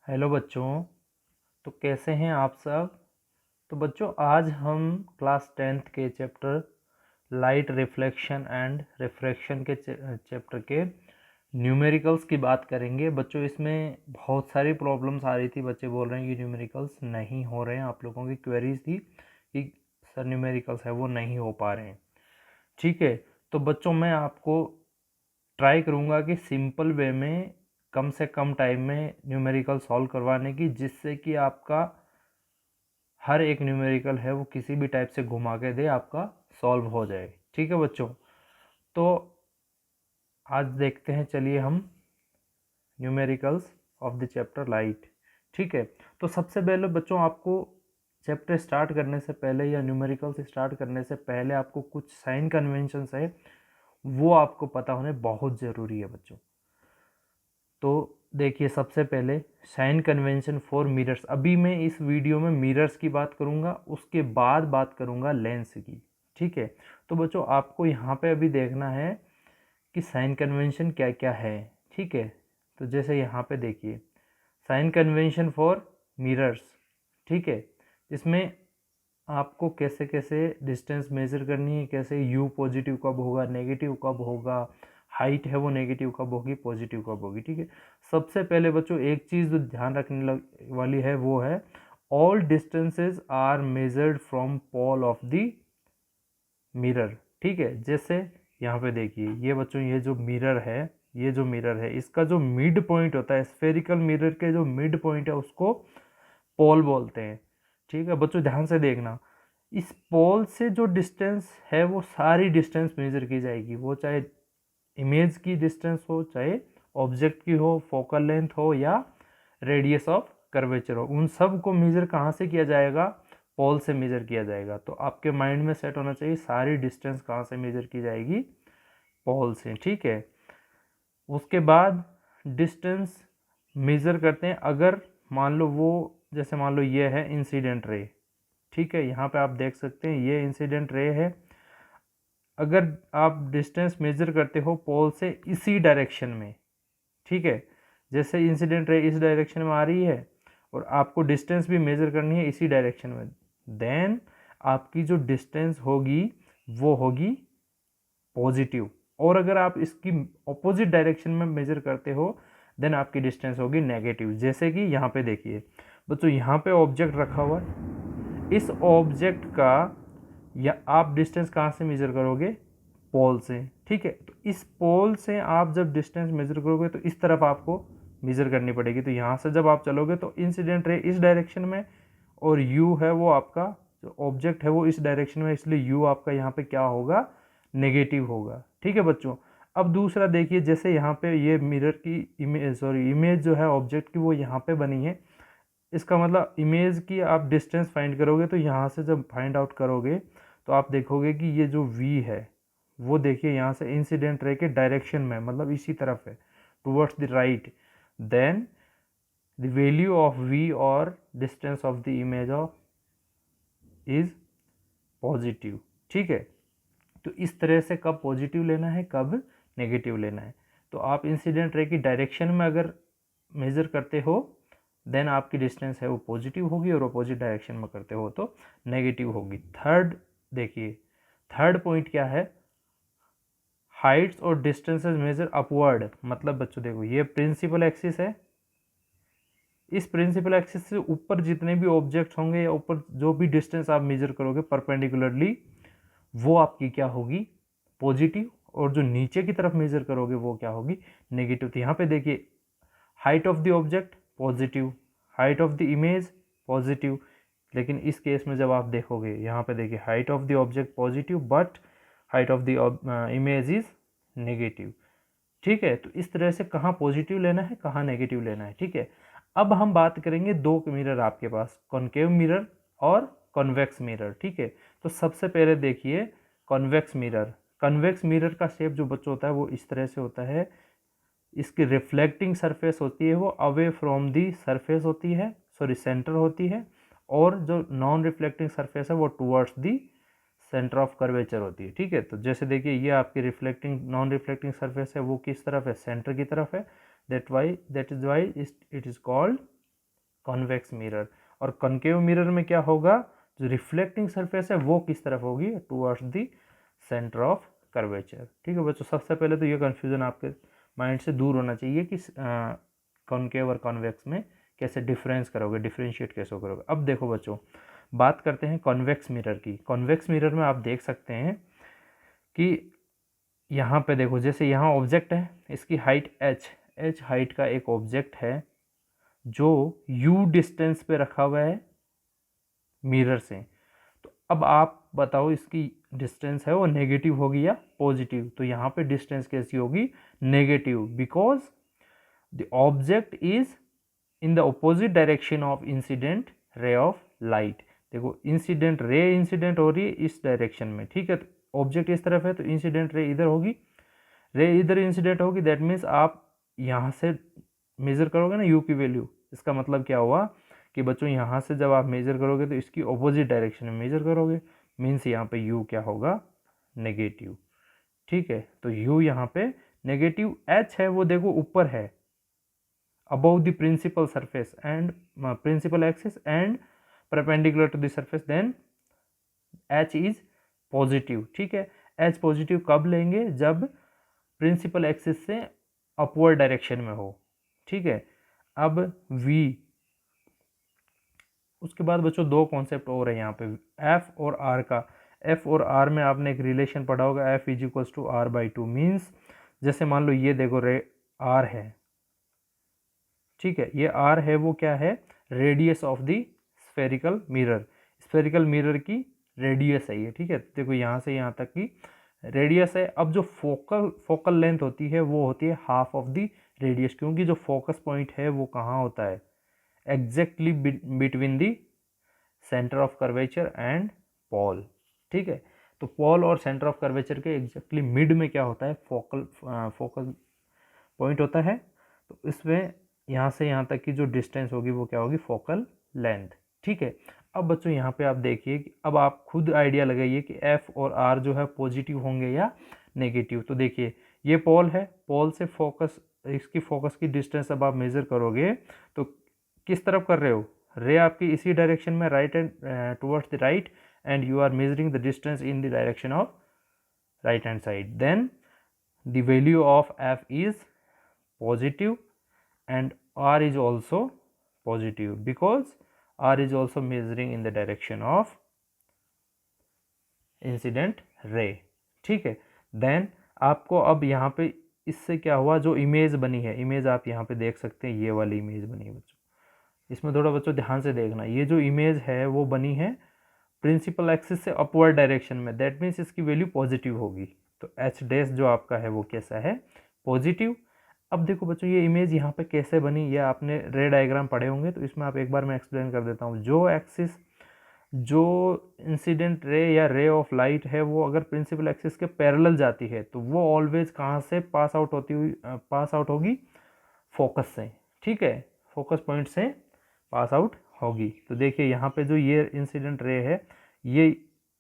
Hello बच्चों। तो कैसे हैं आप सब। तो बच्चों आज हम क्लास 10th के chapter light reflection and refraction के चैप्टर के न्यूमेरिकल्स की बात करेंगे। बच्चों इसमें बहुत सारी प्रॉब्लम्स आ रही थी, बच्चे बोल रहे हैं कि न्यूमेरिकल्स नहीं हो रहे हैं। आप लोगों की क्वेरीज थी कि सर न्यूमेरिकल्स है वो नहीं हो पा रहे हैं। ठीक है, तो बच्चों मैं आपको ट्राई करूँगा कि सिंपल वे में कम से कम टाइम में न्यूमेरिकल सॉल्व करवाने की, जिससे कि आपका हर एक न्यूमेरिकल है वो किसी भी टाइप से घुमा के दे आपका सॉल्व हो जाए। ठीक है बच्चों, तो आज देखते हैं, चलिए हम numericals of the chapter light. ठीक है, तो सबसे पहले बच्चों आपको चैप्टर स्टार्ट करने से पहले या न्यूमेरिकल्स स्टार्ट करने से पहले आपको कुछ साइन कन्वेंशंस है वो आपको पता होने बहुत ज़रूरी है बच्चों। तो देखिए सबसे पहले साइन कन्वेंशन फॉर मिरर्स। अभी मैं इस वीडियो में मिरर्स की बात करूंगा, उसके बाद बात करूंगा लेंस की। ठीक है, तो बच्चों आपको यहाँ पे अभी देखना है कि साइन कन्वेंशन क्या क्या है। ठीक है, तो जैसे यहाँ पे देखिए साइन कन्वेंशन फॉर मिरर्स। ठीक है, इसमें आपको कैसे कैसे डिस्टेंस मेजर करनी है, कैसे यू पॉजिटिव कब होगा, नेगेटिव कब होगा, हाइट है वो नेगेटिव कब होगी, पॉजिटिव कब होगी। ठीक है, सबसे पहले बच्चों एक चीज़ जो ध्यान रखने वाली है वो है all distances are measured from pole of the mirror. ठीक है, जैसे यहाँ पे देखिए ये बच्चों ये जो मिरर है, ये जो मिरर है इसका जो मिड पॉइंट होता है, स्फेरिकल मिरर के जो मिड पॉइंट है उसको पोल बोलते हैं। ठीक है बच्चों, ध्यान से देखना, इस पोल से जो डिस्टेंस है वो सारी डिस्टेंस मेजर की जाएगी, वो चाहे इमेज की डिस्टेंस हो, चाहे ऑब्जेक्ट की हो, फोकल लेंथ हो या रेडियस ऑफ कर्वेचर हो, उन सब को मेजर कहाँ से किया जाएगा, पोल से मेजर किया जाएगा। तो आपके माइंड में सेट होना चाहिए सारी डिस्टेंस कहाँ से मेजर की जाएगी, पोल से। ठीक है, उसके बाद डिस्टेंस मेजर करते हैं, अगर मान लो वो जैसे मान लो ये है इंसिडेंट रे। ठीक है, यहाँ पे आप देख सकते हैं ये इंसिडेंट रे है। अगर आप डिस्टेंस मेजर करते हो पोल से इसी डायरेक्शन में, ठीक है, जैसे इंसिडेंट रे इस डायरेक्शन में आ रही है और आपको डिस्टेंस भी मेजर करनी है इसी डायरेक्शन में, देन आपकी जो डिस्टेंस होगी वो होगी पॉजिटिव। और अगर आप इसकी ऑपोजिट डायरेक्शन में मेजर करते हो देन आपकी डिस्टेंस होगी नेगेटिव। जैसे कि यहाँ पे देखिए बच्चों, यहाँ पे ऑब्जेक्ट रखा हुआ है, इस ऑब्जेक्ट का या आप डिस्टेंस कहाँ से मेजर करोगे, पोल से। ठीक है, तो इस पोल से आप जब डिस्टेंस मेजर करोगे तो इस तरफ आपको मेजर करनी पड़ेगी। तो यहाँ से जब आप चलोगे तो इंसिडेंट रे इस डायरेक्शन में और यू है वो आपका जो ऑब्जेक्ट है वो इस डायरेक्शन में, इसलिए यू आपका यहाँ पे क्या होगा, नेगेटिव होगा। ठीक है बच्चों, अब दूसरा देखिए, जैसे यहाँ पे ये मिरर की इमेज जो है ऑब्जेक्ट की वो यहाँ पे बनी है, इसका मतलब इमेज की आप डिस्टेंस फाइंड करोगे तो यहाँ से जब फाइंड आउट करोगे तो आप देखोगे कि ये जो v है वो देखिए यहाँ से इंसिडेंट रे के डायरेक्शन में, मतलब इसी तरफ है, towards the right, then the value of v और distance of the image of is positive. ठीक है, तो इस तरह से कब पॉजिटिव लेना है कब नेगेटिव लेना है। तो आप इंसिडेंट रे की डायरेक्शन में अगर मेजर करते हो देन आपकी डिस्टेंस है वो पॉजिटिव होगी, और अपोजिट डायरेक्शन में करते हो तो नेगेटिव होगी। थर्ड देखिए, थर्ड पॉइंट क्या है, हाइट्स और डिस्टेंसेस मेजर अपवर्ड। मतलब बच्चों देखो ये प्रिंसिपल एक्सिस है, इस प्रिंसिपल एक्सिस से ऊपर जितने भी ऑब्जेक्ट्स होंगे या ऊपर जो भी डिस्टेंस आप मेजर करोगे परपेंडिकुलरली वो आपकी क्या होगी, पॉजिटिव, और जो नीचे की तरफ मेजर करोगे वो क्या होगी, नेगेटिव। तो यहाँ पे देखिए height of the object positive, height of the image positive, लेकिन इस केस में जब आप देखोगे यहाँ पे देखिए height of the object positive but height of the image is negative. ठीक है, तो इस तरह से कहाँ पॉजिटिव लेना है कहाँ नेगेटिव लेना है। ठीक है, अब हम बात करेंगे दो मिरर आपके पास, कॉनकेव मिरर और कॉन्वेक्स मिरर। ठीक है, तो सबसे पहले देखिए कॉन्वेक्स मिरर। कॉन्वेक्स मिरर का शेप जो बच्चों होता है वो इस तरह से होता है, इसकी रिफ्लेक्टिंग सरफेस होती है वो अवे फ्रॉम दी सरफेस होती है, सॉरी सेंटर होती है, और जो नॉन रिफ्लेक्टिंग सरफेस है वो towards the centre of curvature होती है। ठीक है, तो जैसे देखिए ये आपकी रिफ्लेक्टिंग नॉन रिफ्लेक्टिंग सरफेस है वो किस तरफ है, सेंटर की तरफ है, that is why it is called convex mirror. और कॉन्केव मिरर में क्या होगा, जो रिफ्लेक्टिंग सरफेस है वो किस तरफ होगी, towards the centre of curvature. ठीक है बच्चों, सबसे पहले तो ये कन्फ्यूजन आपके माइंड से दूर होना चाहिए कि कॉन्केव और कॉन्वेक्स में कैसे डिफरेंस करोगे, डिफ्रेंशिएट कैसे करोगे। अब देखो बच्चों, बात करते हैं कॉन्वेक्स मिरर की। कॉन्वेक्स मिरर में आप देख सकते हैं कि यहाँ पे देखो, जैसे यहाँ ऑब्जेक्ट है, इसकी हाइट h हाइट का एक ऑब्जेक्ट है जो u डिस्टेंस पे रखा हुआ है मिरर से। तो अब आप बताओ इसकी डिस्टेंस है वो नेगेटिव होगी या पॉजिटिव। तो यहाँ पे डिस्टेंस कैसी होगी, negative, because the object is in the opposite direction of incident ray of light. देखो इंसिडेंट रे हो रही है इस डायरेक्शन में, ठीक है, तो ऑब्जेक्ट इस तरफ है तो इंसिडेंट रे इधर होगी, रे इधर इंसिडेंट होगी। दैट मीन्स आप यहाँ से मेजर करोगे ना यू की वैल्यू, इसका मतलब क्या हुआ कि बच्चों यहाँ से जब आप मेजर करोगे तो इसकी ऑपोजिट डायरेक्शन में मेजर करोगे, मीन्स यहाँ पे यू क्या होगा, नेगेटिव। ठीक है, तो यू यहाँ पे नेगेटिव, एच है वो देखो ऊपर है, above the principal surface and principal axis and perpendicular to the surface, then h is positive। ठीक है, h पॉजिटिव कब लेंगे, जब प्रिंसिपल एक्सिस से अपवर्ड डायरेक्शन में हो। ठीक है, अब v, उसके बाद बच्चों दो कॉन्सेप्ट और है यहाँ पे, f और r का। f और r में आपने एक रिलेशन पढ़ा होगा, f is equals to r by two. Means जैसे मान लो ये देखो रे r है, ठीक है, ये r है वो क्या है, radius of the spherical mirror. Spherical mirror की रेडियस है ये, ठीक है, देखो यहाँ से यहाँ तक की रेडियस है। अब जो फोकल लेंथ होती है वो होती है हाफ ऑफ द रेडियस, क्योंकि जो फोकस पॉइंट है वो कहाँ होता है, exactly between the centre of curvature and pole. ठीक है, तो पोल और सेंटर ऑफ कर्वेचर के एग्जैक्टली मिड में क्या होता है, फोकल पॉइंट होता है। तो इसमें यहाँ से यहाँ तक की जो डिस्टेंस होगी वो क्या होगी, फोकल लेंथ। ठीक है, अब बच्चों यहाँ पे आप देखिए कि अब आप खुद आइडिया लगाइए कि एफ और आर जो है पॉजिटिव होंगे या नेगेटिव। तो देखिए ये पोल है, पोल से फोकस, इसकी फोकस की डिस्टेंस अब आप मेजर करोगे तो किस तरफ कर रहे हो, रे आपकी इसी डायरेक्शन में, right and towards the right, and you are measuring the distance in the direction of right hand side. Then the value of F is positive and r is also positive because r is also measuring in the direction of incident ray। ठीक है, then आपको अब यहाँ पे इससे क्या हुआ, जो इमेज बनी है, इमेज आप यहाँ पे देख सकते हैं, ये वाली इमेज बनी है बच्चों, इसमें थोड़ा बच्चों ध्यान से देखना, ये जो इमेज है वो बनी है प्रिंसिपल एक्सिस से अपवर्ड डायरेक्शन में, दैट मीन्स इसकी वैल्यू पॉजिटिव होगी। तो एच डैश जो आपका है वो कैसा है, पॉजिटिव। अब देखो बच्चों ये इमेज यहाँ पे कैसे बनी, ये आपने रे डायग्राम पढ़े होंगे, तो इसमें आप एक बार मैं एक्सप्लेन कर देता हूँ। जो एक्सिस, जो इंसिडेंट रे या रे ऑफ लाइट है वो अगर प्रिंसिपल एक्सिस के पैरेलल जाती है तो वो ऑलवेज कहाँ से पास आउट होगी, फोकस से। ठीक है, फोकस पॉइंट से पास आउट होगी। तो देखिए यहाँ पे जो ये इंसिडेंट रे है ये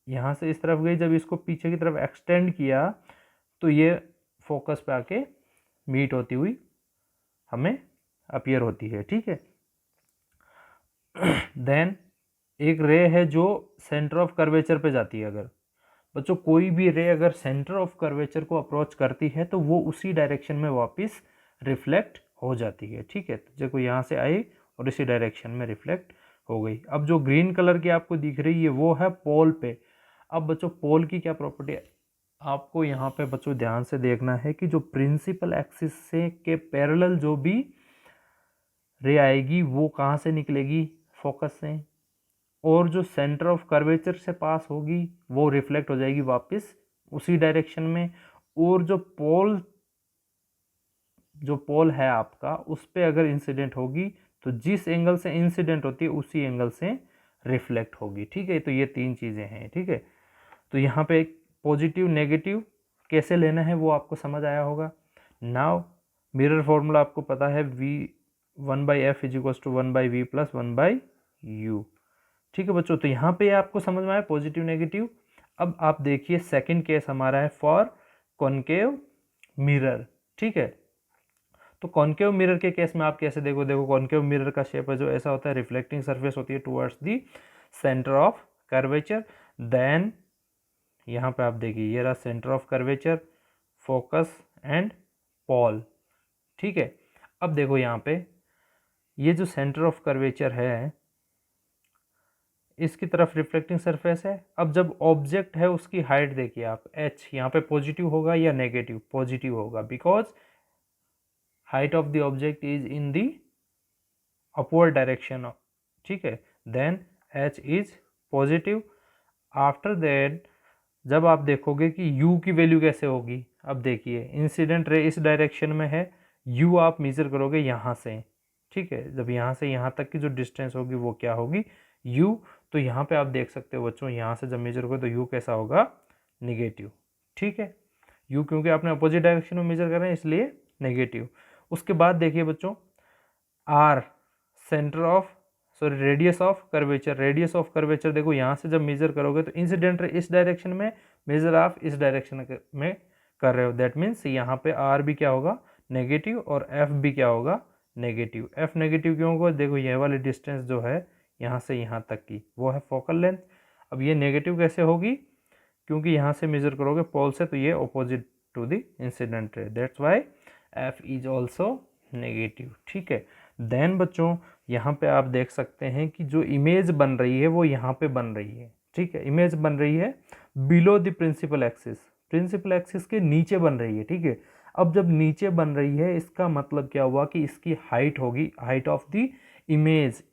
यहाँ से इस तरफ गई, जब इसको पीछे की तरफ एक्सटेंड किया तो ये फोकस पे आके मीट होती हुई हमें अपीयर होती है। ठीक है, देन एक रे है जो सेंटर ऑफ कर्वेचर पे जाती है। अगर बच्चों कोई भी रे अगर सेंटर ऑफ कर्वेचर को अप्रोच करती है तो वो उसी डायरेक्शन में वापस रिफ्लेक्ट हो जाती है। ठीक है, तो देखो यहाँ से आई और इसी डायरेक्शन में रिफ्लेक्ट हो गई। अब जो ग्रीन कलर की आपको दिख रही है वो है पोल पे। अब बच्चों पोल की क्या प्रॉपर्टी है, आपको यहाँ पे बच्चों ध्यान से देखना है कि जो प्रिंसिपल एक्सिस से के पैरेलल जो भी रे आएगी वो कहाँ से निकलेगी, फोकस से, और जो सेंटर ऑफ कर्वेचर से पास होगी वो रिफ्लेक्ट हो जाएगी वापस उसी डायरेक्शन में। और जो पोल है आपका उस पर अगर इंसिडेंट होगी तो जिस एंगल से इंसिडेंट होती है उसी एंगल से रिफ्लेक्ट होगी। ठीक है, तो ये तीन चीज़ें हैं। ठीक है, तो यहाँ पे पॉजिटिव नेगेटिव कैसे लेना है वो आपको समझ आया होगा। नाउ मिरर फॉर्मूला आपको पता है, v1/f is equals to 1/v plus 1/u। ठीक है बच्चों, तो यहाँ पे आपको समझ में आया पॉजिटिव नेगेटिव। अब आप देखिए सेकंड केस हमारा है फॉर कॉनकेव मिरर। ठीक है, तो कॉन्केव मिरर के केस में आप कैसे देखो कॉन्केव मिरर का शेप है जो ऐसा होता है, रिफ्लेक्टिंग सरफेस होती है towards the centre of curvature. Then यहाँ पे आप देखिए ये रहा centre of curvature, focus and pole, ठीक है। अब देखो यहाँ पे ये जो सेंटर ऑफ कर्वेचर है इसकी तरफ रिफ्लेक्टिंग सरफेस है। अब जब ऑब्जेक्ट है उसकी हाइट देखिए आप h, यहाँ पे पॉजिटिव होगा या नेगेटिव? पॉजिटिव होगा, because height of the object is in the upward direction, ठीक है। Then h is positive. After that जब आप देखोगे कि u की वैल्यू कैसे होगी, अब देखिए इंसिडेंट रे इस डायरेक्शन में है, u आप मेजर करोगे यहाँ से, ठीक है। जब यहाँ से यहाँ तक की जो डिस्टेंस होगी वो क्या होगी? u। तो यहाँ पे आप देख सकते हो बच्चों, यहाँ से जब मेजर करोगे तो u कैसा होगा? निगेटिव, ठीक है। u क्योंकि आपने अपोजिट डायरेक्शन में मेजर कर रहे हैं इसलिए नेगेटिव। उसके बाद देखिए बच्चों r centre of radius of curvature. Radius of curvature देखो यहाँ से जब मेजर करोगे तो इंसिडेंट रे इस डायरेक्शन में, मेजर आप इस डायरेक्शन में कर रहे हो, दैट मीन्स यहाँ पे r भी क्या होगा? नेगेटिव, और f भी क्या होगा? नेगेटिव। f नेगेटिव क्यों होगा? देखो ये वाली डिस्टेंस जो है यहाँ से यहाँ तक की वो है फोकल लेंथ। अब ये नेगेटिव कैसे होगी? क्योंकि यहाँ से मेजर करोगे पोल से तो ये opposite to the incident ray, that's why f is also negative, ठीक है। देन बच्चों यहाँ पे आप देख सकते हैं कि जो इमेज बन रही है वो यहाँ पे बन रही है, ठीक है। इमेज बन रही है below the principal axis, principal axis के नीचे बन रही है, ठीक है। अब जब नीचे बन रही है इसका मतलब क्या हुआ कि इसकी हाइट होगी, height of the image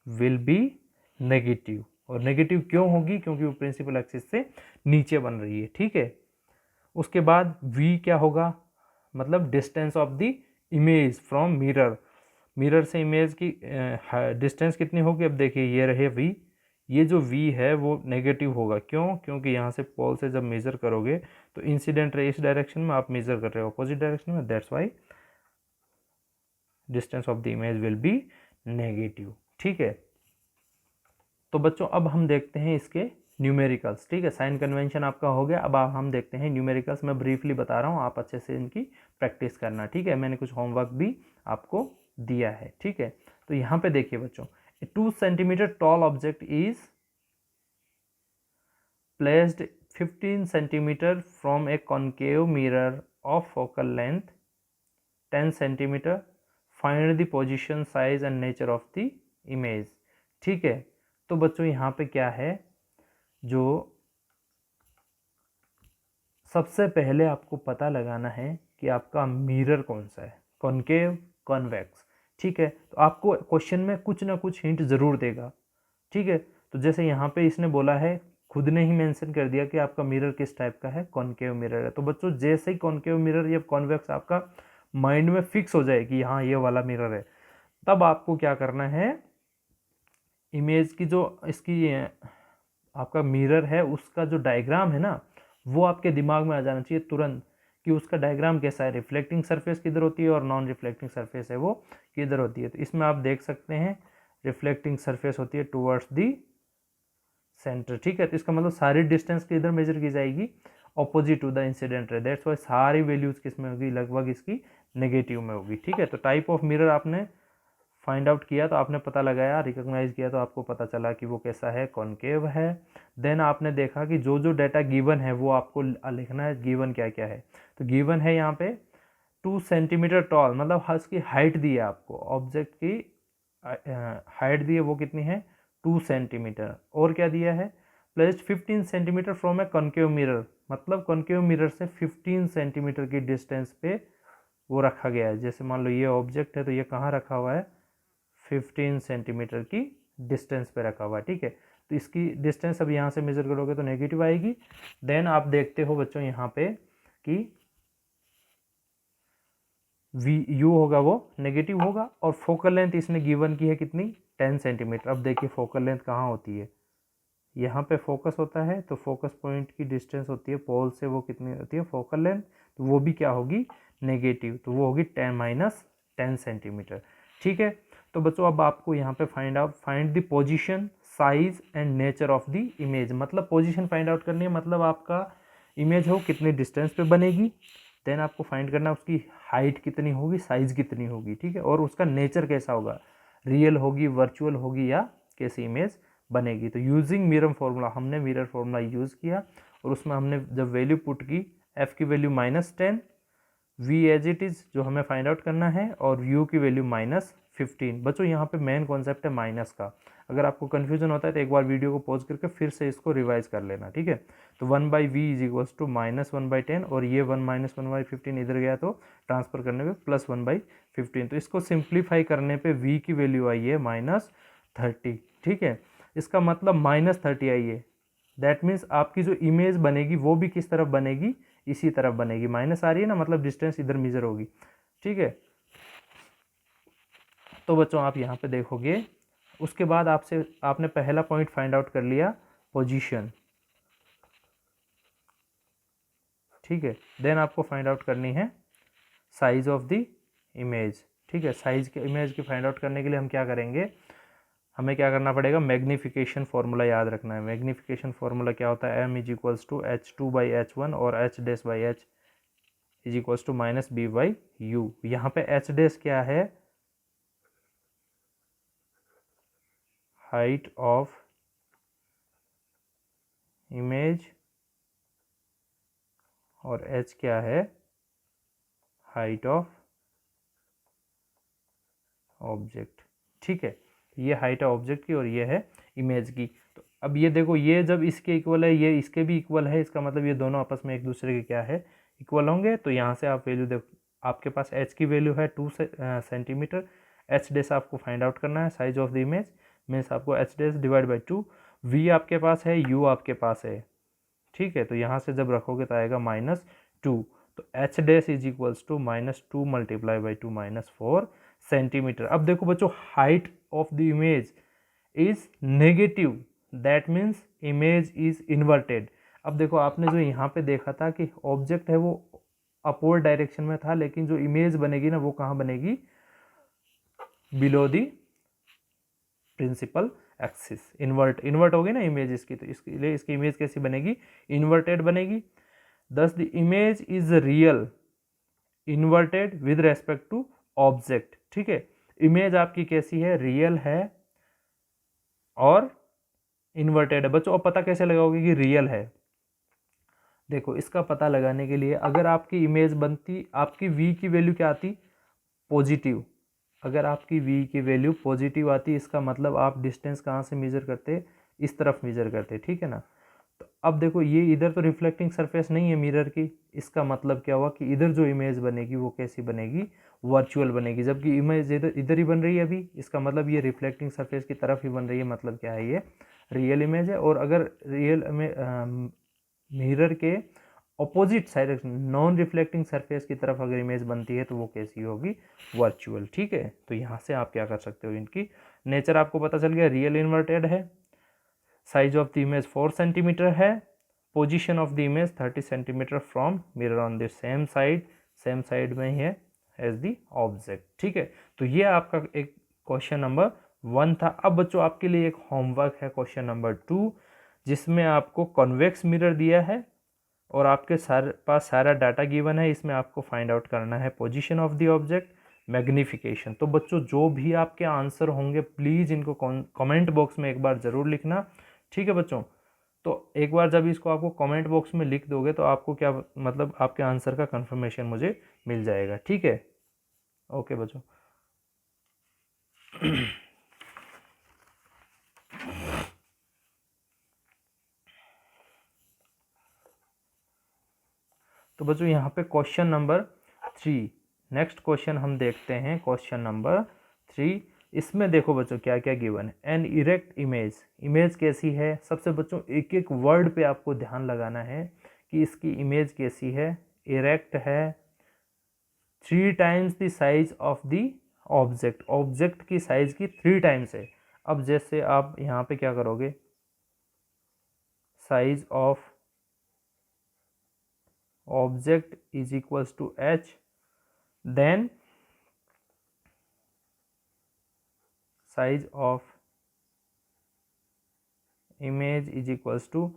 will be negative. और नेगेटिव क्यों होगी? क्योंकि वो प्रिंसिपल एक्सिस से नीचे बन रही है, ठीक है। उसके बाद v क्या होगा? मतलब distance of the image from mirror, mirror से इमेज की डिस्टेंस कितनी होगी? अब देखिए ये रहे v, ये जो v है वो नेगेटिव होगा, क्यों? क्योंकि यहाँ से पोल से जब मेजर करोगे तो इंसिडेंट रे इस डायरेक्शन में, आप मेजर कर रहे हो अपोजिट डायरेक्शन में, that's why distance of the image will be negative, ठीक है। तो बच्चों अब हम देखते हैं इसके न्यूमेरिकल्स, ठीक है। साइन कन्वेंशन आपका हो गया, अब हम देखते हैं न्यूमेरिकल्स। मैं ब्रीफली बता रहा हूँ, आप अच्छे से इनकी प्रैक्टिस करना, ठीक है। मैंने कुछ होमवर्क भी आपको दिया है, ठीक है। तो यहाँ पे देखिए बच्चों, 2 centimetre tall object is placed 15 centimetre from a concave mirror of focal length 10 centimetre, find the position, size and nature of the image, ठीक है। तो बच्चों यहाँ पे क्या है, जो सबसे पहले आपको पता लगाना है कि आपका मिरर कौन सा है, कॉन्केव, कॉन्वेक्स, ठीक है। तो आपको क्वेश्चन में कुछ ना कुछ हिंट जरूर देगा, ठीक है। तो जैसे यहाँ पे इसने बोला है, खुद ने ही मेंशन कर दिया कि आपका मिरर किस टाइप का है, कॉन्केव मिरर है। तो बच्चों जैसे ही कॉन्केव मिरर या कॉन्वेक्स आपका माइंड में फिक्स हो जाए कि हाँ ये वाला मिरर है, तब आपको क्या करना है, इमेज की जो इसकी आपका मिरर है उसका जो डायग्राम है ना, वो आपके दिमाग में आ जाना चाहिए तुरंत कि उसका डायग्राम कैसा है, रिफ्लेक्टिंग सरफेस किधर होती है और नॉन रिफ्लेक्टिंग सरफेस है वो किधर होती है। तो इसमें आप देख सकते हैं रिफ्लेक्टिंग सरफेस होती है टुवर्ड्स दी सेंटर, ठीक है। तो इसका मतलब सारी डिस्टेंस किधर मेजर की जाएगी? Opposite to the incident ray, that's why सारी वैल्यूज किस में होगी? लगभग इसकी नेगेटिव में होगी, ठीक है। तो टाइप ऑफ मिरर आपने फाइंड आउट किया, तो आपने पता लगाया, रिकॉग्नाइज किया, तो आपको पता चला कि वो कैसा है, कॉन्केव है। देन आपने देखा कि जो जो डाटा गिवन है वो आपको लिखना है, गिवन क्या क्या है। तो गिवन है यहाँ पे 2 सेंटीमीटर टॉल, मतलब उसकी हाइट दी है आपको, ऑब्जेक्ट की हाइट दी है वो कितनी है? 2 सेंटीमीटर। और क्या दिया है? Placed 15 centimetre from a concave mirror, मतलब कॉन्केव मिरर से 15 सेंटीमीटर की डिस्टेंस पे वो रखा गया है। जैसे मान लो ये ऑब्जेक्ट है तो ये कहाँ रखा हुआ है? 15 सेंटीमीटर की डिस्टेंस पे रखा हुआ है, ठीक है। तो इसकी डिस्टेंस अब यहाँ से मेजर करोगे तो नेगेटिव आएगी। देन आप देखते हो बच्चों यहाँ पे कि यू होगा वो नेगेटिव होगा, और फोकल लेंथ इसने गिवन की है कितनी? 10 सेंटीमीटर। अब देखिए फोकल लेंथ कहाँ होती है? यहाँ पे फोकस होता है, तो फोकस पॉइंट की डिस्टेंस होती है पोल से, वो कितनी होती है फोकल लेंथ? तो वो भी क्या होगी? नेगेटिव, तो वो होगी 10 सेंटीमीटर, ठीक है। तो बच्चों अब आपको यहाँ पे find the position, size and nature of the image, मतलब पोजीशन फाइंड आउट करनी है, मतलब आपका इमेज हो कितनी डिस्टेंस पे बनेगी, देन आपको फाइंड करना है उसकी हाइट कितनी होगी, साइज कितनी होगी, ठीक है, और उसका नेचर कैसा होगा, रियल होगी, वर्चुअल होगी या कैसी इमेज बनेगी। तो यूजिंग मिरर फॉर्मूला, हमने मिरर फॉर्मूला यूज़ किया और उसमें हमने जब वैल्यू पुट की, एफ की value -10, V as it is जो हमें फाइंड आउट करना है, और यू की वैल्यू -15। बच्चों यहाँ पे मेन कॉन्सेप्ट है माइनस का। अगर आपको कन्फ्यूजन होता है तो एक बार वीडियो को पॉज करके फिर से इसको रिवाइज कर लेना, ठीक है। तो 1/v इज इक्वल्स टू -1/10, और ये 1 - 1/15 इधर गया तो ट्रांसफर करने पे +1/15। तो इसको सिंप्लीफाई करने पे v की वैल्यू आई है -30, ठीक है। इसका मतलब -30 आई है, दैट मीन्स आपकी जो इमेज बनेगी वो भी किस तरफ बनेगी, इसी तरफ बनेगी। माइनस आ रही है ना, मतलब डिस्टेंस इधर मेजर होगी, ठीक है। तो बच्चों आप यहाँ पे देखोगे, उसके बाद आपने पहला पॉइंट फाइंड आउट कर लिया, पोजीशन, ठीक है। देन आपको फाइंड आउट करनी है साइज ऑफ द इमेज, ठीक है। साइज के इमेज की फाइंड आउट करने के लिए हम क्या करेंगे, हमें क्या करना पड़ेगा, मैग्नीफिकेशन फॉर्मूला याद रखना है। मैग्नीफिकेशन फॉर्मूला क्या होता है, m is equals to h2/h1 और h'/h is equals to -b/u। यहाँ पे h' क्या है, हाइट ऑफ इमेज, और h क्या है, हाइट ऑफ ऑब्जेक्ट, ठीक है। ये हाइट है ऑब्जेक्ट की और ये है इमेज की। तो अब ये देखो, ये जब इसके इक्वल है, ये इसके भी इक्वल है, इसका मतलब ये दोनों आपस में एक दूसरे के क्या है, इक्वल होंगे। तो यहाँ से आप वैल्यू देखो, आपके पास h की वैल्यू है 2 सेंटीमीटर, h' आपको फाइंड आउट करना है, size of the image means आपको h'/2, v आपके पास है, u आपके पास है, ठीक है। तो यहाँ से जब रखोगे तो आएगा -2, तो h' is equals to -2 × 2 -4 centimetre. अब देखो बच्चों, height of the image is negative, that means image is inverted. अब देखो, आपने जो यहाँ पे देखा था कि ऑब्जेक्ट है वो अपवर्ड डायरेक्शन में था, लेकिन जो इमेज बनेगी ना वो कहाँ बनेगी, below the principal axis, invert होगी ना इमेज इसकी, तो इसके लिए इसकी इमेज कैसी बनेगी, इन्वर्टेड बनेगी। Thus the image is real inverted with respect to object, ठीक है। इमेज आपकी कैसी है, रियल है और इन्वर्टेड है। बच्चों अब पता कैसे लगाओगे कि रियल है, देखो इसका पता लगाने के लिए अगर आपकी इमेज बनती, आपकी v की वैल्यू क्या आती, पॉजिटिव। अगर आपकी v की वैल्यू पॉजिटिव आती, इसका मतलब आप डिस्टेंस कहाँ से मेजर करते, इस तरफ मेजर करते, ठीक है ना। तो अब देखो, ये इधर तो रिफ्लेक्टिंग सरफेस नहीं है मिरर की, इसका मतलब क्या हुआ कि इधर जो इमेज बनेगी वो कैसी बनेगी, वर्चुअल बनेगी, जबकि इमेज इधर इधर ही बन रही है अभी, इसका मतलब ये रिफ्लेक्टिंग सरफेस की तरफ ही बन रही है, मतलब क्या है, ये रियल इमेज है। और अगर रियल मिरर के opposite side non reflecting surface की तरफ अगर इमेज बनती है तो वो कैसी होगी, वर्चुअल, ठीक है। तो यहाँ से आप क्या कर सकते हो, इनकी नेचर आपको पता चल गया, रियल इन्वर्टेड है, size of the image 4 centimetre है, position of the image 30 centimetre from mirror on the same side में ही है एज द ऑब्जेक्ट, ठीक है। तो ये आपका एक क्वेश्चन नंबर 1 था। अब बच्चों आपके लिए एक होमवर्क है क्वेश्चन नंबर 2, जिसमें आपको कॉन्वेक्स मिरर दिया है और आपके पास सारा डाटा गिवन है, इसमें आपको फाइंड आउट करना है position of the object, magnification. तो बच्चों जो भी आपके आंसर होंगे प्लीज़ इनको कमेंट बॉक्स में एक बार ज़रूर लिखना, ठीक है बच्चों। तो एक बार जब इसको आपको कमेंट बॉक्स में लिख दोगे तो आपको क्या मतलब, आपके आंसर का कंफर्मेशन मुझे मिल जाएगा, ठीक है। ओके बच्चों। तो बच्चों यहाँ पे क्वेश्चन नंबर 3, नेक्स्ट क्वेश्चन हम देखते हैं, क्वेश्चन नंबर 3। इसमें देखो बच्चों क्या क्या गिवन है, एन इरेक्ट इमेज कैसी है। सबसे बच्चों एक एक वर्ड पे आपको ध्यान लगाना है कि इसकी इमेज कैसी है, इरेक्ट है, 3 times the size of the object की साइज की 3 टाइम्स है। अब जैसे आप यहाँ पे क्या करोगे, size of object is equals to h, then size of image is equals to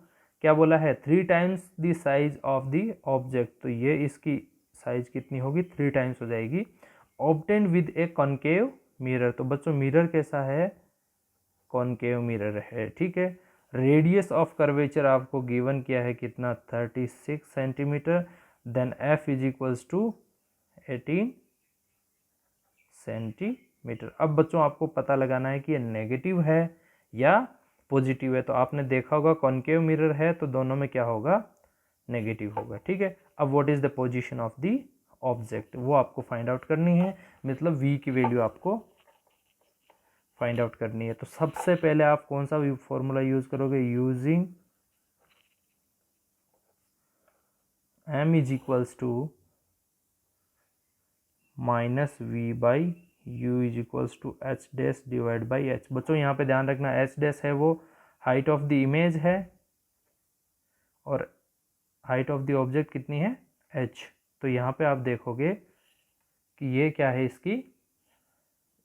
क्या बोला है, 3 times the size of the object. तो ये इसकी साइज कितनी होगी, 3 टाइम्स हो जाएगी। Obtain with A concave mirror, तो बच्चों मिरर कैसा है, कॉनकेव मिरर है, ठीक है। रेडियस ऑफ कर्वेचर आपको गिवन किया है कितना, 36 centimetre. Then F is equals to 18 centimetre. अब बच्चों आपको पता लगाना है कि ये नेगेटिव है या पॉजिटिव है। तो आपने देखा होगा कॉनकेव मिरर है तो दोनों में क्या होगा, नेगेटिव होगा, ठीक है। अब what is the position of the object, वो आपको फाइंड आउट करनी है, मतलब v की वैल्यू आपको फाइंड आउट करनी है। तो सबसे पहले आप कौन सा फॉर्मूला यूज करोगे, using m is equals to minus V by u is equals to H dash divide by H. बच्चों यहाँ पे ध्यान रखना एच डैश है वो हाइट ऑफ द इमेज है और हाइट ऑफ द ऑब्जेक्ट कितनी है, h। तो यहाँ पे आप देखोगे कि ये क्या है, इसकी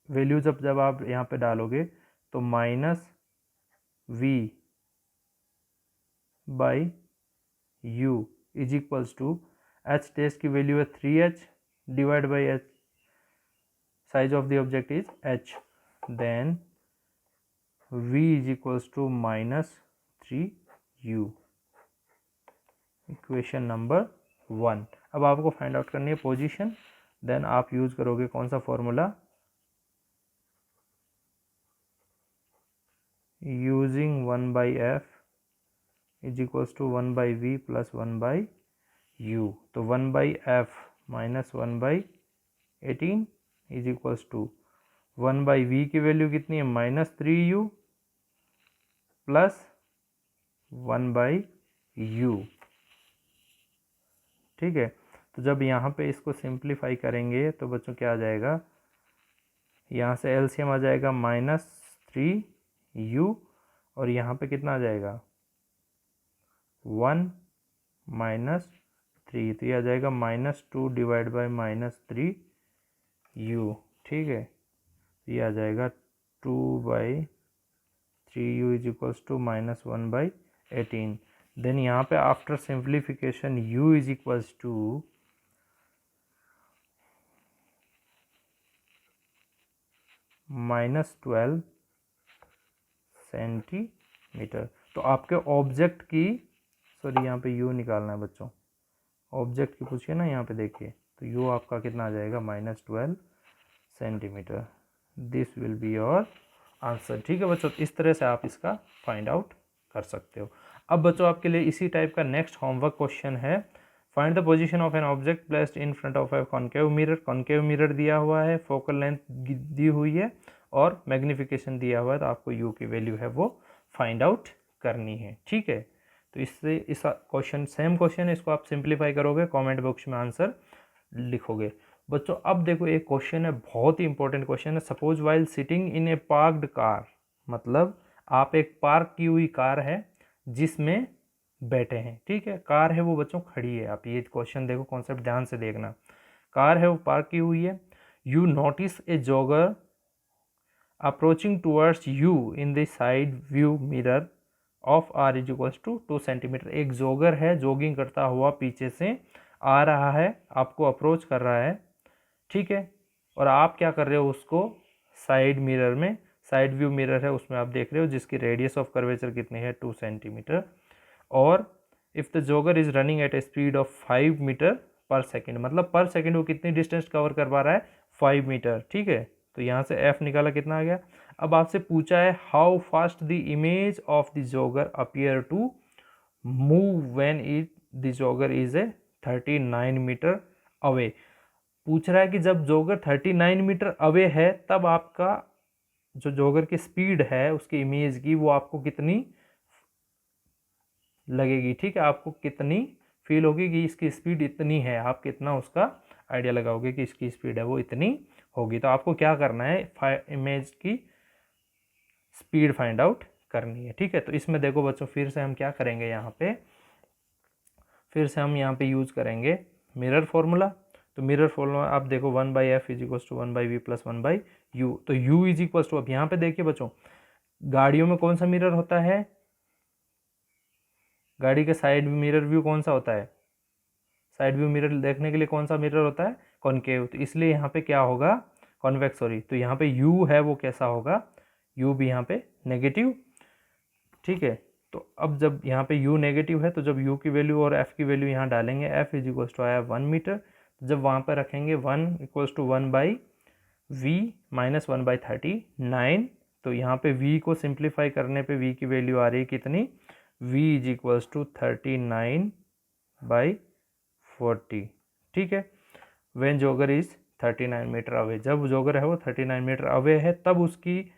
वैल्यू जब आप यहाँ पे डालोगे तो minus V by U is equals to H dash की वैल्यू है 3h divide by H, size of the object is h, then v is equals to minus 3u, equation number 1। अब आपको फाइंड आउट करनी है position, then आप use करोगे कौन सा formula, using 1 by F is equals to 1 by we plus 1 by you. तो 1 by F minus 1 by 18 is equals to 1 by V की वैल्यू कितनी है, minus 3u plus 1 by you, ठीक है। तो जब यहाँ पे इसको सिंप्लीफाई करेंगे तो बच्चों क्या आ जाएगा, यहाँ से एलसीएम आ जाएगा माइनस 3u और यहाँ पे कितना आ जाएगा 1 माइनस 3, तो ये आ जाएगा minus 2 divide by minus 3u, ठीक है। ये आ जाएगा 2 by 3u is equals to minus 1 by 18। Then यहाँ पे after simplification u is equals to minus 12 centimetre. तो आपके ऑब्जेक्ट की, सॉरी यहाँ पे u निकालना है बच्चों, ऑब्जेक्ट की पूछिए ना, यहाँ पे देखिए तो u आपका कितना आ जाएगा, minus 12 centimetre. This will be your answer, ठीक है बच्चों। इस तरह से आप इसका फाइंड आउट कर सकते हो। अब बच्चों आपके लिए इसी टाइप का नेक्स्ट होमवर्क क्वेश्चन है, find the position of an object placed in front of A concave mirror. Concave mirror दिया हुआ है, फोकल लेंथ दी हुई है और मैग्निफिकेशन दिया हुआ है, तो आपको u की वैल्यू है वो फाइंड आउट करनी है, ठीक है। तो इससे इस क्वेश्चन सेम क्वेश्चन है, इसको आप सिंप्लीफाई करोगे, कमेंट बॉक्स में आंसर लिखोगे। बच्चों अब देखो एक क्वेश्चन है, बहुत ही इंपॉर्टेंट क्वेश्चन है। Suppose while sitting in A parked car, मतलब आप एक पार्क की हुई कार है जिसमें बैठे हैं, ठीक है। कार है वो बच्चों खड़ी है, आप ये क्वेश्चन देखो, कॉन्सेप्ट ध्यान से देखना। कार है वो पार्क की हुई है, you notice a jogger approaching towards you in the side view mirror of r is equals to 2 centimetre. एक जॉगर है, जॉगिंग करता हुआ पीछे से आ रहा है, आपको अप्रोच कर रहा है, ठीक है। और आप क्या कर रहे हो, उसको साइड मिरर में, साइड व्यू मिरर है उसमें आप देख रहे हो, जिसकी रेडियस ऑफ कर्वेचर कितनी है, 2 सेंटीमीटर। और if the jogger is running at a speed of 5 metre per second, मतलब पर सेकेंड वो कितनी डिस्टेंस कवर कर पा रहा है, 5 मीटर, ठीक है। तो यहाँ से f निकाला, कितना आ गया। अब आपसे पूछा है how fast the image of the jogger appear to move when it the jogger is a 39 metre away. पूछ रहा है कि जब जॉगर 39 मीटर अवे है तब आपका जो जॉगर की स्पीड है उसकी इमेज की, वो आपको कितनी लगेगी, ठीक है। आपको कितनी फील होगी कि इसकी स्पीड इतनी है, आप कितना उसका आइडिया लगाओगे कि इसकी स्पीड है वो इतनी होगी। तो आपको क्या करना है, इमेज की स्पीड फाइंड आउट करनी है, ठीक है। तो इसमें देखो बच्चों फिर से हम क्या करेंगे, यहाँ पे फिर से हम यहाँ पे यूज करेंगे मिरर फॉर्मूला। तो मिरर फॉर्मूला आप देखो 1 by F is equals to 1 by we plus 1 by you. तो u इज इक्वल्स टू, अब यहाँ पे देखिए बच्चों, गाड़ियों में कौन सा मिरर होता है, गाड़ी के साइड मिरर व्यू कौन सा होता है, साइड व्यू मिरर देखने के लिए कौन सा मिरर होता है, कॉनकेव, तो इसलिए यहाँ पे क्या होगा, कॉन्वेक्स, सॉरी, तो यहाँ पे यू है वो कैसा होगा, यू भी यहाँ पे नेगेटिव, ठीक है। तो अब जब यहाँ पे u नेगेटिव है तो जब u की वैल्यू और f की वैल्यू यहाँ डालेंगे, f इज इक्वल्स टू आया 1 मीटर, तो जब वहाँ पर रखेंगे 1 equals to 1 by v minus 1 by 39, तो यहाँ पे v को सिंप्लीफाई करने पे v की वैल्यू आ रही है कितनी, v is equals to 39 by 40, ठीक है। When jogger is 39 metre away, जब जोगर है वो 39 मीटर अवे है, तब उसकी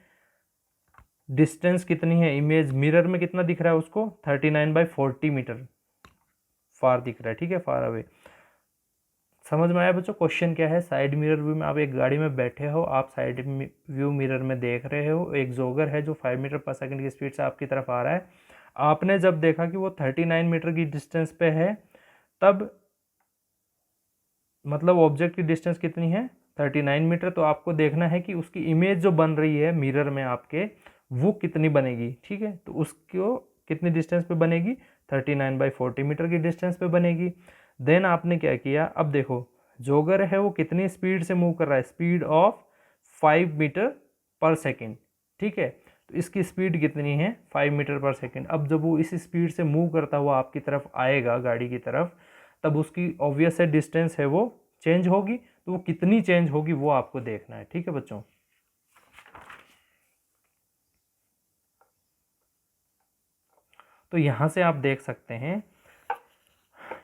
डिस्टेंस कितनी है, इमेज मिरर में कितना दिख रहा है उसको, 39 बाई 40 मीटर फार दिख रहा है, ठीक है, फार अवे। समझ में आया बच्चों, क्वेश्चन क्या है, साइड मिरर व्यू में आप एक गाड़ी में बैठे हो, आप साइड व्यू मिरर में देख रहे हो, एक जोगर है जो 5 मीटर पर सेकंड की स्पीड से आपकी तरफ आ रहा है, आपने जब देखा कि वो 39 मीटर की डिस्टेंस पे है, तब मतलब ऑब्जेक्ट की डिस्टेंस कितनी है, 39 मीटर, तो आपको देखना है कि उसकी इमेज जो बन रही है मिरर में आपके, वो कितनी बनेगी, ठीक है। तो उसको कितनी डिस्टेंस पे बनेगी, 39 बाई 40 मीटर की डिस्टेंस पे बनेगी। देन आपने क्या किया, अब देखो जोगर है वो कितनी स्पीड से मूव कर रहा है, speed of 5 metre per second, ठीक है। तो इसकी स्पीड कितनी है, 5 मीटर पर सेकेंड। अब जब वो इस स्पीड से मूव करता हुआ आपकी तरफ आएगा गाड़ी की तरफ, तब उसकी ऑब्वियस है डिस्टेंस है वो चेंज होगी, तो वो कितनी चेंज होगी वो आपको देखना है, ठीक है बच्चों। तो यहां से आप देख सकते हैं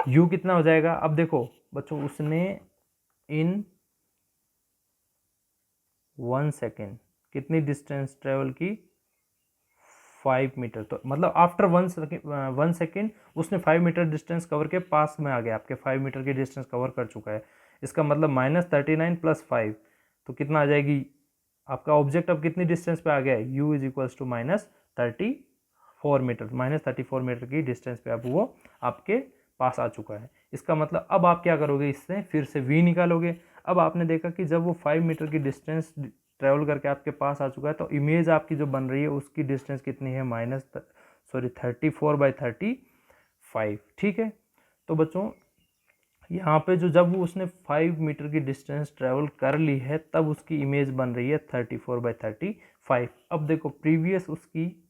u कितना हो जाएगा। अब देखो बच्चों, उसने इन 1 सेकेंड कितनी डिस्टेंस ट्रेवल की, 5 मीटर, तो मतलब आफ्टर 1 सेकेंड उसने 5 मीटर डिस्टेंस कवर के पास में आ गया, आपके 5 मीटर की डिस्टेंस कवर कर चुका है। इसका मतलब -39 प्लस 5, तो कितना आ जाएगी, आपका ऑब्जेक्ट अब कितनी डिस्टेंस पे आ गया है, u is equals to -34 metre, -34 metre की डिस्टेंस पे अब वो आपके पास आ चुका है। इसका मतलब अब आप क्या करोगे, इससे फिर से v निकालोगे। अब आपने देखा कि जब वो 5 मीटर की डिस्टेंस ट्रेवल करके आपके पास आ चुका है, तो इमेज आपकी जो बन रही है उसकी डिस्टेंस कितनी है, 34/35, ठीक है। तो बच्चों यहाँ पे जो जब वो उसने 5 मीटर की डिस्टेंस ट्रेवल कर ली है, तब उसकी इमेज बन रही है 34/35। अब देखो प्रीवियस उसकी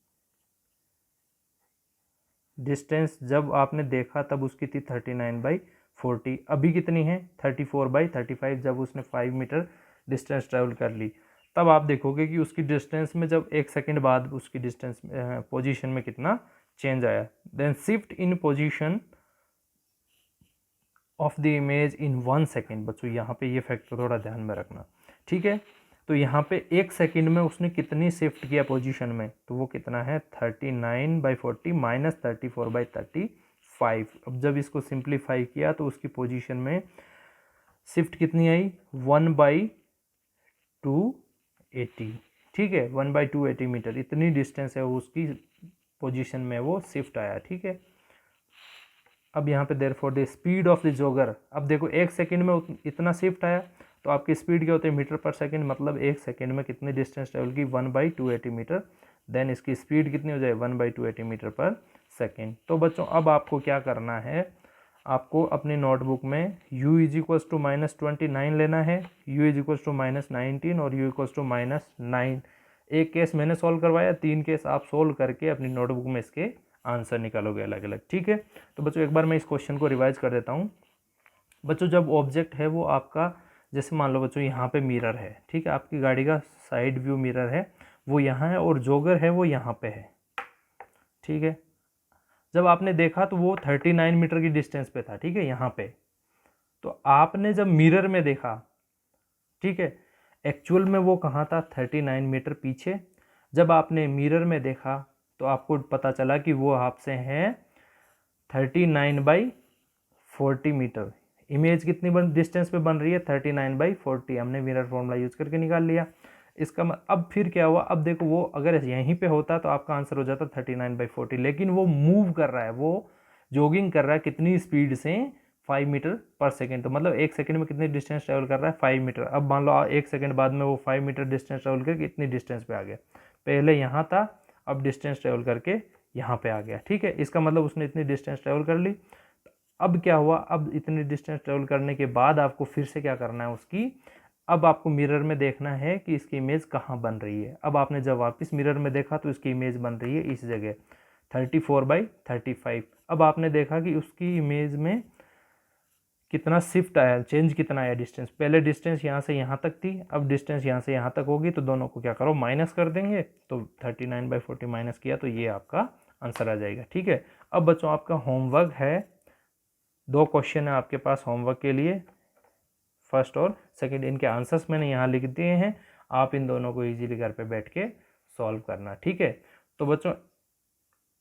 डिस्टेंस जब आपने देखा तब उसकी थी 39/40, अभी कितनी है 34/35, जब उसने 5 मीटर डिस्टेंस ट्रेवल कर ली। तब आप देखोगे कि उसकी डिस्टेंस में जब 1 सेकेंड बाद उसकी डिस्टेंस पोजीशन में कितना चेंज आया। Then shift in position of the image in 1 second, बच्चों यहाँ पे ये फैक्टर थोड़ा ध्यान में रखना, ठीक है। तो यहाँ पे 1 सेकेंड में उसने कितनी शिफ्ट किया पोजीशन में, तो वो कितना है 39/40 माइनस 34/35। अब जब इसको सिंप्लीफाई किया तो उसकी पोजीशन में शिफ्ट कितनी आई, 1/280, ठीक है, 1/280 मीटर, इतनी डिस्टेंस है उसकी पोजीशन में वो शिफ्ट आया, ठीक है। अब यहाँ पे therefore the speed of the jogger, अब देखो 1 सेकेंड में इतना शिफ्ट आया, तो आपकी स्पीड क्या होती है, मीटर पर सेकेंड, मतलब 1 सेकेंड में कितनी डिस्टेंस ट्रेवल की, 1/280 मीटर। देन इसकी स्पीड कितनी हो जाए, 1/280 मीटर पर सेकेंड। तो बच्चों अब आपको क्या करना है, आपको अपनी नोटबुक में u इज इक्वल्स टू -29 लेना है, u इज इक्वल्स टू -19 और u इक्वल्स टू -9। एक केस मैंने सॉल्व करवाया, 3 केस आप सोल्व करके अपनी नोटबुक में इसके आंसर निकालोगे अलग अलग, ठीक है। तो बच्चों एक बार मैं इस क्वेश्चन को रिवाइज कर देता हूँ। बच्चों जब ऑब्जेक्ट है वो आपका, जैसे मान लो बच्चों यहाँ पे मिरर है, ठीक है, आपकी गाड़ी का साइड व्यू मिरर है वो यहाँ है, और जोगर है वो यहाँ पे है, ठीक है। जब आपने देखा तो वो 39 मीटर की डिस्टेंस पे था, ठीक है, यहाँ पे। तो आपने जब मिरर में देखा, ठीक है, एक्चुअल में वो कहाँ था, 39 मीटर पीछे। जब आपने मिरर में देखा तो आपको पता चला कि वो आपसे है 39/40 मीटर। इमेज कितनी डिस्टेंस पे बन रही है, 39/40, हमने मिरर फॉर्मूला यूज करके निकाल लिया। इसका अब फिर क्या हुआ, अब देखो वो अगर यहीं पे होता तो आपका आंसर हो जाता 39/40, लेकिन वो मूव कर रहा है, वो जॉगिंग कर रहा है कितनी स्पीड से, 5 मीटर पर सेकेंड। तो मतलब 1 सेकेंड में कितनी डिस्टेंस ट्रेवल कर रहा है, 5 मीटर। अब मान लो 1 सेकेंड बाद में वो 5 मीटर डिस्टेंस ट्रेवल करके इतनी डिस्टेंस पे आ गया, पहले यहाँ था, अब डिस्टेंस ट्रेवल करके यहाँ पे आ गया, ठीक है। इसका मतलब उसने इतनी डिस्टेंस ट्रेवल कर ली। अब क्या हुआ, अब इतनी डिस्टेंस ट्रेवल करने के बाद आपको फिर से क्या करना है उसकी, अब आपको मिरर में देखना है कि इसकी इमेज कहाँ बन रही है। अब आपने जब वापस मिरर में देखा तो इसकी इमेज बन रही है इस जगह 34/35। अब आपने देखा कि उसकी इमेज में कितना शिफ्ट आया, चेंज कितना आया डिस्टेंस। पहले डिस्टेंस यहाँ से यहाँ तक थी, अब डिस्टेंस यहाँ से यहाँ तक होगी, तो दोनों को क्या करो माइनस कर देंगे, तो 39/40 माइनस किया तो ये आपका आंसर आ जाएगा। ठीक है, अब बच्चों आपका होमवर्क है, 2 क्वेश्चन है आपके पास होमवर्क के लिए, फर्स्ट और सेकंड। इनके आंसर्स मैंने यहाँ लिख दिए हैं, आप इन दोनों को इजीली घर पे बैठ के सॉल्व करना। ठीक है, तो बच्चों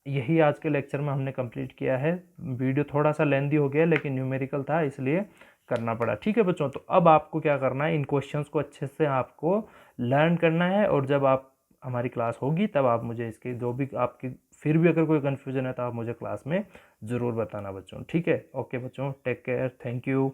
यही आज के लेक्चर में हमने कंप्लीट किया है। वीडियो थोड़ा सा लेंदी हो गया लेकिन न्यूमेरिकल था इसलिए करना पड़ा। ठीक है बच्चों, तो अब आपको क्या करना है, इन क्वेश्चंस को अच्छे से आपको लर्न करना है, और जब आप हमारी क्लास होगी तब आप मुझे इसके जो भी आपकी फिर भी अगर कोई कन्फ्यूजन है तो आप मुझे क्लास में ज़रूर बताना बच्चों। ठीक है, ओके बच्चों, टेक केयर, थैंक यू।